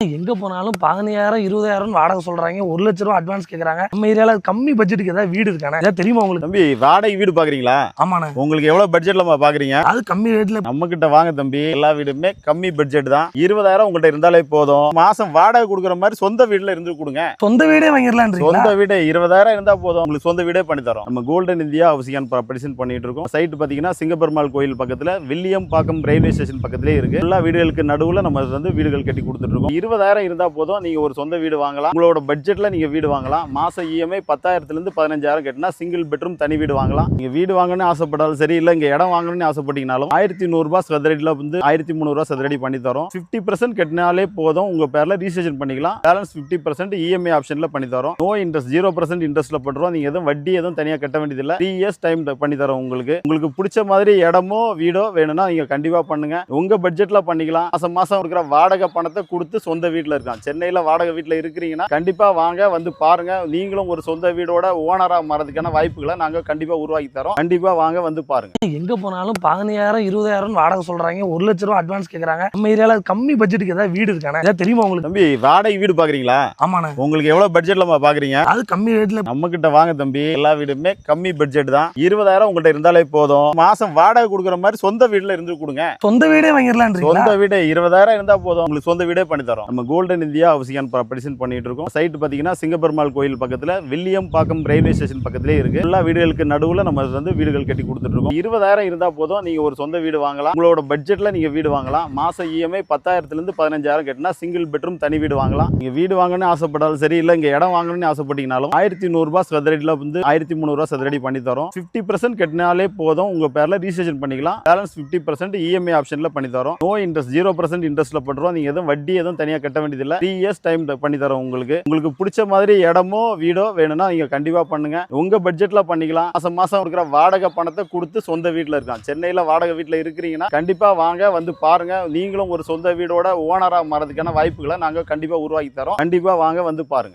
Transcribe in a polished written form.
எங்க போனாலும் 15,000 20,000 வாடகை சொல்றாங்க. 1,00,000 ரூபாய் அட்வான்ஸ் கேக்குறாங்க. நம்ம ஏரியால கம்மி பட்ஜெட்டுக்கு ஏதாவது வீடு இருக்கானே? ஏதாவது தெரியுமா உங்களுக்கு? தம்பி வாடகை வீடு பாக்குறீங்களா? ஆமாண்ணே. உங்களுக்கு எவ்வளவு பட்ஜெட்ல பாக்குறீங்க? அது கம்மி ரேட்ல நம்ம கிட்ட வாங்க தம்பி. எல்லா வீடுமே கம்மி பட்ஜெட் தான். 20,000 உங்கள்ட்ட இருந்தாலே போதும். மாசம் வாடகை கொடுக்குற மாதிரி சொந்த வீடுல இருந்து கொடுங்க. சொந்த வீடே வாங்கிடலான்றீங்களா? சொந்த வீடு 20,000 இருந்தா போதும். உங்களுக்கு சொந்த வீடே பண்ணி தரோம். நம்ம கோல்டன் இந்தியா ஹவுசிங் ப்ராப்பர்ட்டிஸ் பண்ணிட்டு இருக்கோம். சைட் பாத்தீங்கன்னா சிங்கப்பெருமாள் கோயில் பக்கத்துல வில்லியம் பாக்கம் ரயில்வே ஸ்டேஷன் பக்கத்திலே இருக்கு. எல்லா வீடுகளுக்கு நடுவுல நம்ம வந்து வீடுகள் கட்டி கொடுத்துட்டு இருக்கோம். 20,000 இருந்தா போதும். நீங்க ஒரு சொந்த வீடு வாங்கலாம். உங்களோட பட்ஜெட்ல நீங்க வீடு வாங்கலாம். மாச இஎம்ஐ 10,000 இருந்து 15,000 கட்டினா சிங்கிள் பெட்ரூம் தனி வீடு வாங்கலாம். நீங்க வீடு வாங்கணும்னு ஆசைப்பட்டாலும் சரி, இல்ல இங்க இடம் வாங்கணும்னு ஆசைப்பட்டீங்கனாலும் 1,100 ரூபாய் சதுரடியில வந்து 1,300 ரூபாய் சதுரடி பண்ணி தரோம். 50% கட்டினாலே போதும். உங்க பேர்ல ரிஜிஸ்ட்ரேஷன் பண்ணிக்கலாம். பேலன்ஸ் 50% இஎம்ஐ ஆப்ஷன்ல பண்ணி தரோம். நோ இன்ட்ரெஸ்ட் 0% இன்ட்ரெஸ்ட்ல பண்றோம். நீங்க எதுவும் வட்டி எதுவும் தனியா கட்ட வேண்டியதில்லை. 3 இயர்ஸ் டைம் பண்ணி தரோம். உங்களுக்கு பிடிச்ச மாதிரி இடமோ வீடோ வேணும்னா நீங்க கண்டிப்பா பண்ணுங்க. உங்க பட்ஜெட்ல பண்ணிக்கலாம். மாசம் மாசம் இருக்கிற வாடகை பணத்தை கொடுத்து சொந்த வீட்டுல இருக்கான். சென்னையில வாடகை வீட்டுல இருக்கிறீங்கன்னா கண்டிப்பா வாங்க, வந்து பாருங்க. நீங்களும் ஒரு சொந்த வீடோட ஓனரா மாறதுக்கான வாய்ப்புகளை நாங்க கண்டிப்பா உருவாக்கி தரோம். கண்டிப்பா வாங்க, வந்து பாருங்க. எங்க போனாலும் 15,000 20,000 வாடகை சொல்றாங்க. 1,00,000 ரூபாய் அட்வான்ஸ் கேக்குறாங்க. நம்ம ஏரியால கம்மி பட்ஜெட்டுக்கு ஏதாவது வீடு இருக்கானே? ஏதாவது தெரியுமா உங்களுக்கு? தம்பி வாடகை வீடு பாக்குறீங்களா? ஆமாண்ணே. உங்களுக்கு எவ்வளவு பட்ஜெட்ல பாக்குறீங்க? அது கம்மி ரேட்ல நம்ம கிட்ட வாங்க தம்பி. எல்லா வீடுமே கம்மி பட்ஜெட் தான். 20,000 உங்கள்ட்ட இருந்தாலே போதும். மாசம் வாடகை கொடுக்குற மாதிரி சொந்த வீட்டுல இருந்து கொடுங்க. சொந்த வீடே வாங்கிடலான்றீங்களா? சொந்த வீடு 20,000 இருந்தா போதும். உங்களுக்கு சொந்த வீடே பண்ணி தரோம். நம்ம கோல்டன் இந்தியா ஹவுசிங் ப்ராப்பர்ட்டிஸ் பண்ணிட்டு இருக்கோம். சைட் பாத்தீங்கன்னா சிங்கப்பெருமாள் கோயில் பக்கத்துல வில்லியம் பாக்கம் ரயில்வே ஸ்டேஷன் பக்கத்திலே இருக்கு. எல்லா வீடுகளுக்கு நடுவுல நம்ம வந்து வீடுகள் கட்டி கொடுத்துட்டு இருக்கோம். 20,000 இருந்தா போதும். நீங்க ஒரு சொந்த வீடு வாங்கலாம். உங்களோட பட்ஜெட்ல நீங்க வீடு வாங்கலாம். மாச இஎம்ஐ 10,000 இருந்து 15,000 கட்டினா சிங்கிள் பெட்ரூம் தனி வீடு வாங்கலாம். நீங்க வீடு வாங்கணும்னு ஆசைப்பட்டாலும் சரி, இல்ல இங்க இடம் வாங்கணும்னு ஆசைப்பட்டீங்கனாலும் 1,100 ரூபாய் சதுரடியில வந்து 1,300 ரூபாய் சதுரடி பண்ணி தரோம். 50% கட்டினாலே போதும். உங்க பேர்ல ரிஜிஸ்ட்ரேஷன் பண்ணிக்கலாம். பேலன்ஸ் 50% இஎம்ஐ ஆப்ஷன்ல பண்ணி தரோம். நோ இன்ட்ரெஸ்ட் 0% இன்ட்ரெஸ்ட்ல பண்றோம். நீங்க எதுவும் வட்டி எதுவும் தனியா கட்ட வேண்டியதில்லை. 3 இயர்ஸ் டைம் பண்ணி தரோம். உங்களுக்கு பிடிச்ச மாதிரி இடமோ வீடோ வேணும்னா நீங்க கண்டிப்பா பண்ணுங்க. உங்க பட்ஜெட்ல பண்ணிக்கலாம். மாசம் மாசம் இருக்கிற வாடகை பணத்தை கொடுத்து சொந்த வீட்டுல இருக்கான். சென்னையில வாடகை வீட்டுல இருக்கிறீங்கன்னா கண்டிப்பா வாங்க, வந்து பாருங்க. நீங்களும் ஒரு சொந்த வீடோட ஓனரா மாறதுக்கான வாய்ப்புகளை நாங்க கண்டிப்பா உருவாக்கி தரோம். கண்டிப்பா வாங்க, வந்து பாருங்க.